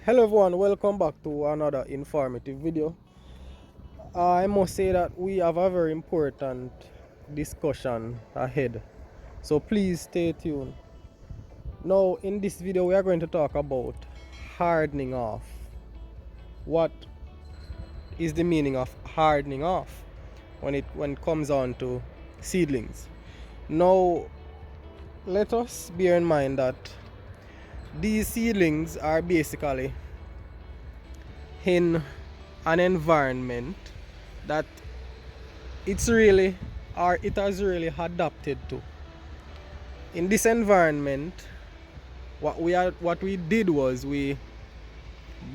Hello everyone, welcome back to another informative video. I must say that we have a very important discussion ahead, so please stay tuned. Now in this video we are going to talk about hardening off. What is the meaning of hardening off when it comes on to seedlings? Now let us bear in mind that these seedlings are basically in an environment that it has really adapted to. In this environment, what we did was we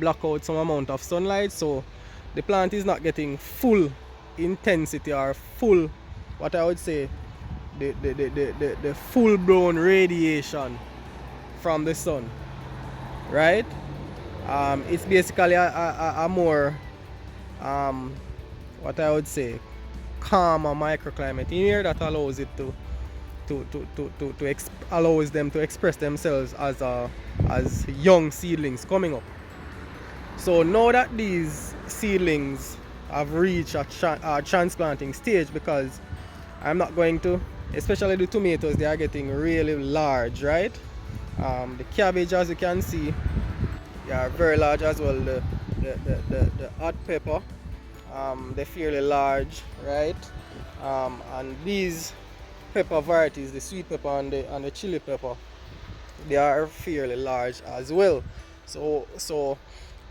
block out some amount of sunlight, so the plant is not getting full intensity or full, what I would say, the full blown radiation from the sun, right? It's basically a more what I would say calmer microclimate in here that allows it allows them to express themselves as young seedlings coming up. So now that these seedlings have reached a transplanting stage, because I'm not going to, especially the tomatoes, they are getting really large, right? The cabbage, as you can see, they are very large as well. The hot pepper, they're fairly large, right? And these pepper varieties, the sweet pepper and the chili pepper, they are fairly large as well. So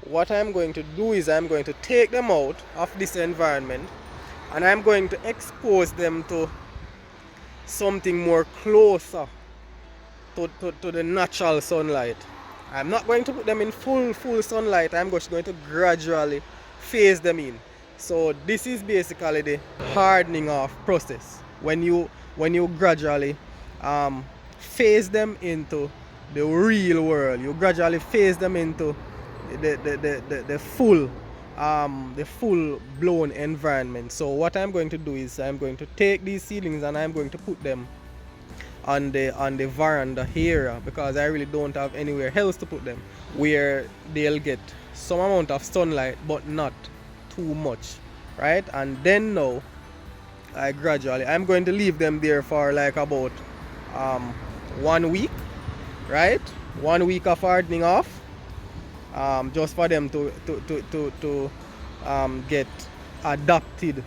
what I'm going to do is I'm going to take them out of this environment and I'm going to expose them to something more closer to the natural sunlight. I'm not going to put them in full sunlight. I'm just going to gradually phase them in. So this is basically the hardening off process. When you gradually phase them into the real world, you gradually phase them into the full blown environment. So what I'm going to do is I'm going to take these seedlings and I'm going to put them on the veranda area, because I really don't have anywhere else to put them where they'll get some amount of sunlight but not too much, right? And then now I'm going to leave them there for like about 1 week, right? 1 week of hardening off, just for them to get adapted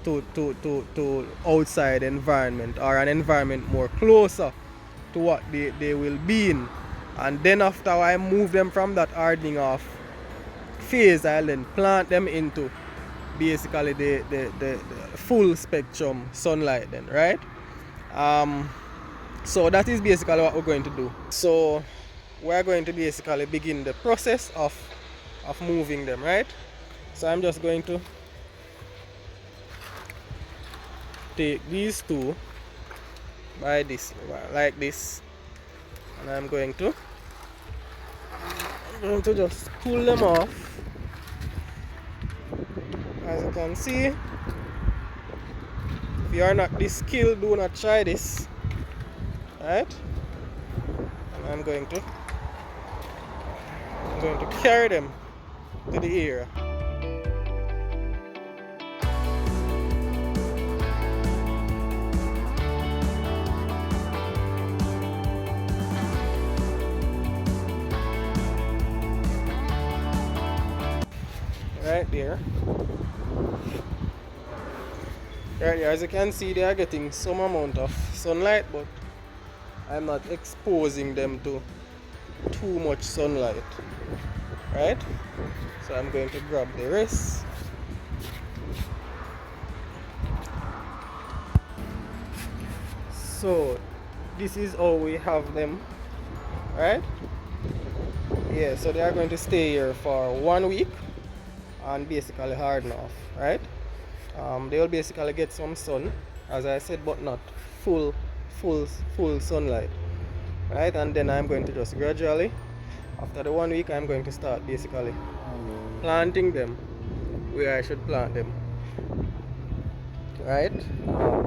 to outside environment, or an environment more closer to what they will be in. And then after I move them from that hardening off phase, I'll then plant them into basically the full spectrum sunlight then, right? So that is basically what we're going to do. So we're going to basically begin the process of moving them, right? So I'm just going to take these two by this, like this, and I'm going to just pull them off. As you can see, if you are not this skilled, do not try this, right? And I'm going to carry them to the area. Right there. As you can see, they are getting some amount of sunlight, but I'm not exposing them to too much sunlight, right? So I'm going to grab the rest. So this is how we have them, right? Yeah, so they are going to stay here for 1 week and basically harden off, right? They will basically get some sun, as I said, but not full sunlight, right? And then I'm going to just gradually, after the 1 week, I'm going to start basically planting them where I should plant them, right?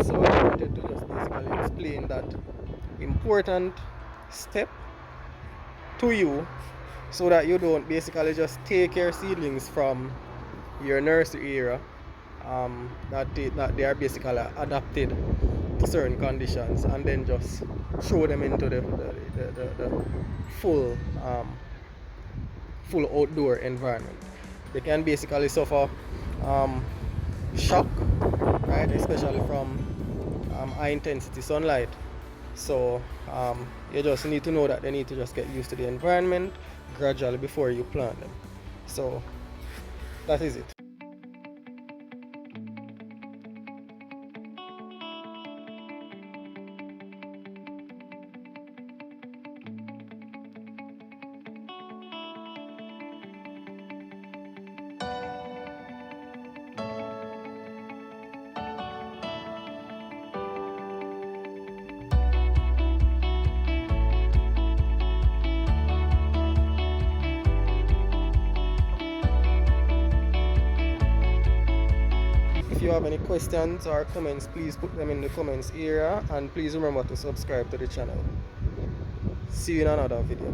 So I wanted to just basically explain that important step to you, so that you don't basically just take your seedlings from your nursery area, that they are basically adapted to certain conditions, and then just throw them into the full full outdoor environment. They can basically suffer shock, right, especially from high intensity sunlight. So you just need to know that they need to just get used to the environment gradually before you plant them. So that is it. If you have any questions or comments, please put them in the comments area, and please remember to subscribe to the channel. See you in another video.